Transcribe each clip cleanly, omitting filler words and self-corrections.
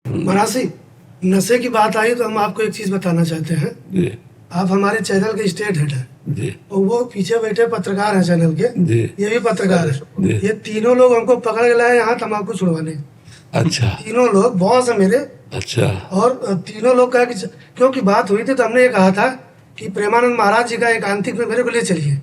मरासी, नशे की बात आई तो हम आपको एक चीज बताना चाहते हैं। जी आप हमारे चैनल के स्टेट हेड हैं जी और वो पीछे बैठे पत्रकार हैं चैनल के, जी ये भी पत्रकार जी। है। ये तीनों लोग हमको पकड़ के लाए यहाँ तम्बाकू छुड़वाने। अच्छा तीनों लोग बॉस है मेरे। अच्छा और तीनों लोग कहा कि क्योंकि बात हुई थी तो हमने ये कहा था कि प्रेमानंद महाराज जी का एकांतिक में मेरे को ले चलिए,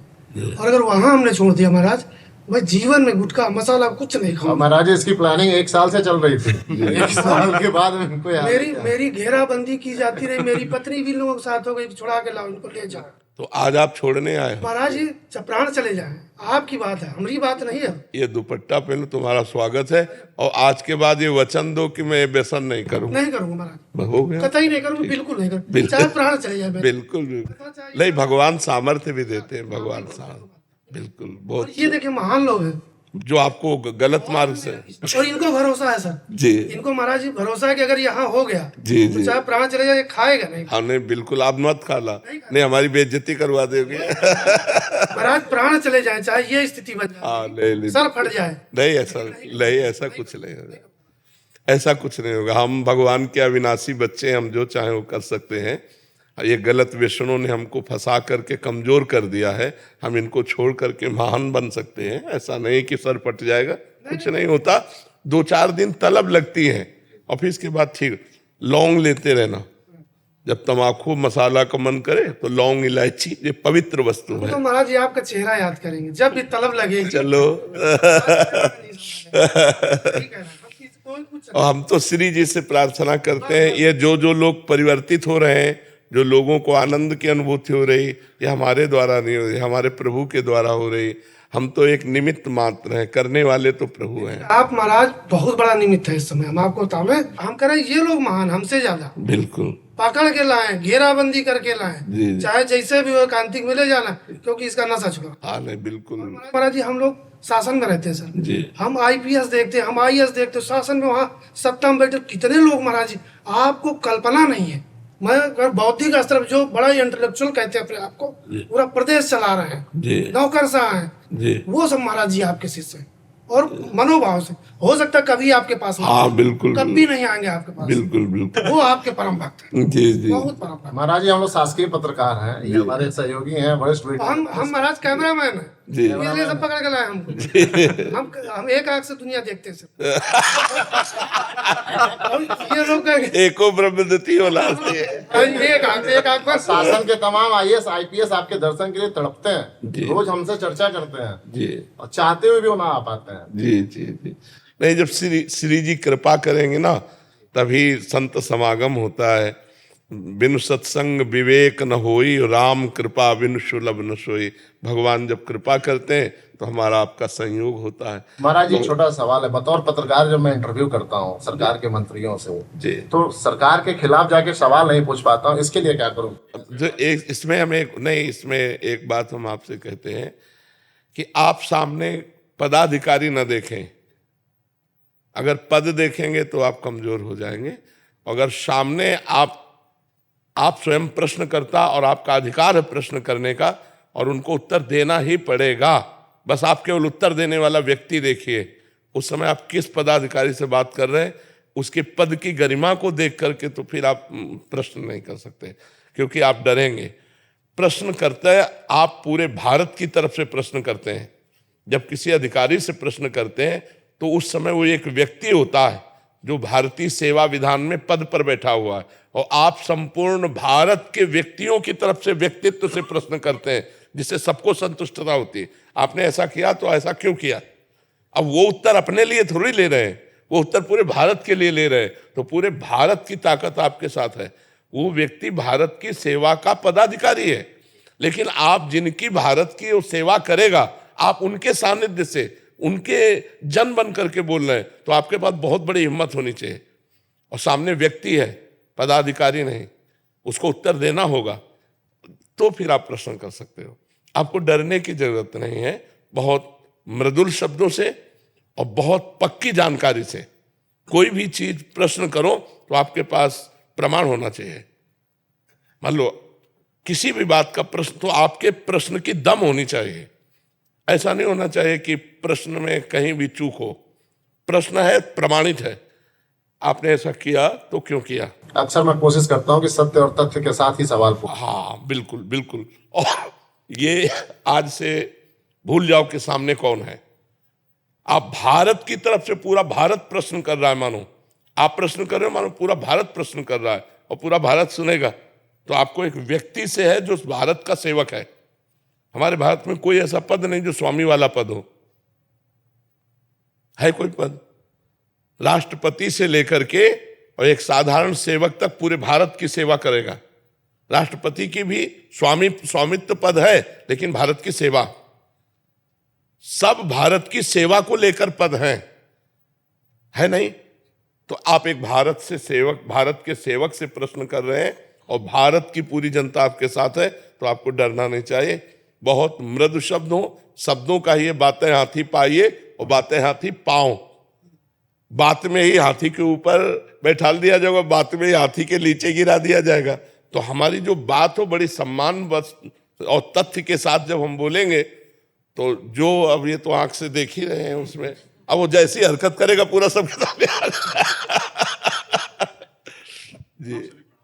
और अगर वहाँ हमने छोड़ दिया महाराज, मैं जीवन में गुटखा मसाला कुछ नहीं और खाऊंगा। महाराज जी, इसकी प्लानिंग 1 साल से चल रही थी। 1 साल के बाद में इनको याद मेरी किया। मेरी घेराबंदी की जाती रही, मेरी पत्नी भी लोगों के साथ हो गई, छुड़ा के लाओ इनको, ले जाओ। तो आज आप छोड़ने आए हो? महाराज जी प्राण चले जाए, आपकी बात है, हमारी बात नहीं है। ये दुपट्टा पहनो, तुम्हारा स्वागत है। और आज के बाद ये वचन दो कि मैं व्यसन नहीं करूंगा। नहीं करूंगा महाराज, हो गया? कतई नहीं करूंगा, बिल्कुल नहीं करूंगा, बिल्कुल। चाहे प्राण चले जाए मेरे। बिल्कुल बिल्कुल नहीं, भगवान सामर्थ्य भी देते हैं, भगवान सामर्थ्य। बिल्कुल बहुत। और ये देखिए महान लोग हैं जो आपको गलत मार्ग से। और इनको भरोसा है सर जी इनको महाराज जी भरोसा है कि अगर यहाँ हो गया जी तो जी। चाहे प्राण चले जाए, खाएगा नहीं। हाँ नहीं बिल्कुल, आप मत खाला, नहीं हमारी बेइज्जती करवा दोगे। महाराज प्राण चले जाए, चाहे ये स्थिति बन हाँ जाए, नहीं सर फट जाए, नहीं, ऐसा कुछ नहीं होगा, ऐसा कुछ नहीं होगा। हम भगवान के अविनाशी बच्चे हैं, हम जो चाहे वो कर सकते हैं। ये गलत व्यसनों ने हमको फंसा करके कमजोर कर दिया है, हम इनको छोड़ करके महान बन सकते हैं। ऐसा नहीं कि सर फट जाएगा, कुछ नहीं होता। 2-4 दिन तलब लगती है और फिर इसके बाद ठीक। लौंग लेते रहना, जब तम्बाकू मसाला का मन करे तो लौंग इलायची, ये पवित्र वस्तु है। तो महाराज जी आपका चेहरा याद करेंगे जब भी तलब लगेगी। चलो और हम तो श्री जी से प्रार्थना करते हैं, ये जो लोग परिवर्तित हो रहे हैं, जो लोगों को आनंद की अनुभूति हो रही, ये हमारे द्वारा नहीं हो रही, हमारे प्रभु के द्वारा हो रही। हम तो एक निमित्त मात्र हैं, करने वाले तो प्रभु हैं। आप महाराज बहुत बड़ा निमित्त है इस समय, हम आपको बतावे, हम कह रहे हैं ये लोग महान हमसे ज्यादा। बिल्कुल पकड़ के लाए, घेराबंदी करके लाए, जी, जी। चाहे जैसे भी हो कांतिक में ले जाना, क्योंकि इसका नशा छुड़ा। हाँ नहीं बिल्कुल महाराज जी हम लोग शासन में रहते हैं सर जी। हम आईपीएस देखते हैं, हम आईएएस देखते हैं, शासन में वहाँ सत्ता में बैठे कितने लोग महाराज जी, आपको कल्पना नहीं है। मैं अगर बौद्धिक स्तर पर जो बड़ा इंटेलेक्चुअल कहते हैं अपने आपको, पूरा प्रदेश चला रहे हैं, जी नौकरशाह हैं जी। वो सब महाराज जी आपके शिष्य हैं। और मनोभाव से हो सकता है कभी आपके पास ना, हाँ बिल्कुल कभी नहीं आएंगे आपके पास, बिल्कुल बिल्कुल। वो आपके परम भक्त हैं, जी जी बहुत परम भक्त। महाराज जी, हम लोग शासकीय पत्रकार हैं, ये हमारे सहयोगी हैं, वरिष्ठ हम महाराज कैमरामैन हैं, जी। इसलिए सब पकड़ के लाए हमको। हम एक आंख से दुनिया देखते हैं सर। और ये लोग कहेंगे एको ब्रह्मदत्ती औलाद से। एक आंख पर शासन के तमाम आईएएस आईपीएस आपके दर्शन के लिए तड़पते जी। हैं, रोज हमसे चर्चा करते हैं जी और चाहते हुए भी वो ना आ पाते हैं। जी जी जी। नहीं, जब श्री जी कृपा करेंगे ना, तभी संत समागम होता है। बिनु सत्संग विवेक न होई, राम कृपा बिनु सुलभ न सोई। भगवान जब कृपा करते हैं तो हमारा आपका संयोग होता है। महाराज जी, छोटा सवाल है, बतौर पत्रकार जब मैं इंटरव्यू करता हूँ सरकार के मंत्रियों से, जी तो सरकार के खिलाफ जाके सवाल नहीं पूछ पाता हूँ, इसके लिए क्या करूँ? जो एक इसमें इसमें एक बात हम आपसे कहते हैं कि आप सामने पदाधिकारी न देखें। अगर पद देखेंगे तो आप कमजोर हो जाएंगे। अगर सामने आप स्वयं प्रश्नकर्ता और आपका अधिकार है प्रश्न करने का, और उनको उत्तर देना ही पड़ेगा। बस आप केवल उत्तर देने वाला व्यक्ति देखिए। उस समय आप किस पदाधिकारी से बात कर रहे हैं, उसके पद की गरिमा को देख करके तो फिर आप प्रश्न नहीं कर सकते, क्योंकि आप डरेंगे। प्रश्न करते हैं आप पूरे भारत की तरफ से प्रश्न करते हैं। जब किसी अधिकारी से प्रश्न करते हैं तो उस समय वो एक व्यक्ति होता है जो भारतीय सेवा विधान में पद पर बैठा हुआ है, और आप संपूर्ण भारत के व्यक्तियों की तरफ से व्यक्तित्व से प्रश्न करते हैं, जिससे सबको संतुष्टता होती है। आपने ऐसा किया तो ऐसा क्यों किया? अब वो उत्तर अपने लिए थोड़ी ले रहे हैं, वो उत्तर पूरे भारत के लिए ले रहे हैं। तो पूरे भारत की ताकत आपके साथ है। वो व्यक्ति भारत की सेवा का पदाधिकारी है, लेकिन आप जिनकी भारत की वो सेवा करेगा, आप उनके सानिध्य से उनके जन बन करके बोल रहे हैं, तो आपके पास बहुत बड़ी हिम्मत होनी चाहिए। और सामने व्यक्ति है, पदाधिकारी नहीं, उसको उत्तर देना होगा, तो फिर आप प्रश्न कर सकते हो। आपको डरने की जरूरत नहीं है। बहुत मृदुल शब्दों से और बहुत पक्की जानकारी से कोई भी चीज प्रश्न करो तो आपके पास प्रमाण होना चाहिए। मान लो किसी भी बात का प्रश्न, तो आपके प्रश्न की दम होनी चाहिए। ऐसा नहीं होना चाहिए कि प्रश्न में कहीं भी चूक हो। प्रश्न है, प्रमाणित है, आपने ऐसा किया तो क्यों किया? अक्सर मैं कोशिश करता हूँ कि सत्य और तथ्य के साथ ही सवाल पूछूं। हाँ, बिल्कुल बिल्कुल। और ये आज से भूल जाओ कि सामने कौन है। आप भारत की तरफ से पूरा भारत प्रश्न कर रहा है, मानो आप प्रश्न कर रहे हो, मानो पूरा भारत प्रश्न कर रहा है और पूरा भारत सुनेगा। तो आपको एक व्यक्ति से है जो उस भारत का सेवक है। हमारे भारत में कोई ऐसा पद नहीं जो स्वामी वाला पद हो। है कोई पद? राष्ट्रपति से लेकर के और एक साधारण सेवक तक पूरे भारत की सेवा करेगा। राष्ट्रपति की भी स्वामित्व पद है, लेकिन भारत की सेवा, सब भारत की सेवा को लेकर पद हैं, है नहीं? तो आप एक भारत के सेवक से प्रश्न कर रहे हैं और भारत की पूरी जनता आपके साथ है, तो आपको डरना नहीं चाहिए। बहुत मृदु शब्द हो, शब्दों का ये बातें हाथी पाइए और बातें हाथी पाओ। बात में ही हाथी के ऊपर बैठा दिया जाएगा, बात में ही हाथी के नीचे गिरा दिया जाएगा। तो हमारी जो बात हो बड़ी सम्मान और तथ्य के साथ जब हम बोलेंगे, तो जो अब ये तो आंख से देख ही रहे हैं, उसमें अब वो जैसी हरकत करेगा पूरा सबके सामने आ जाएगा।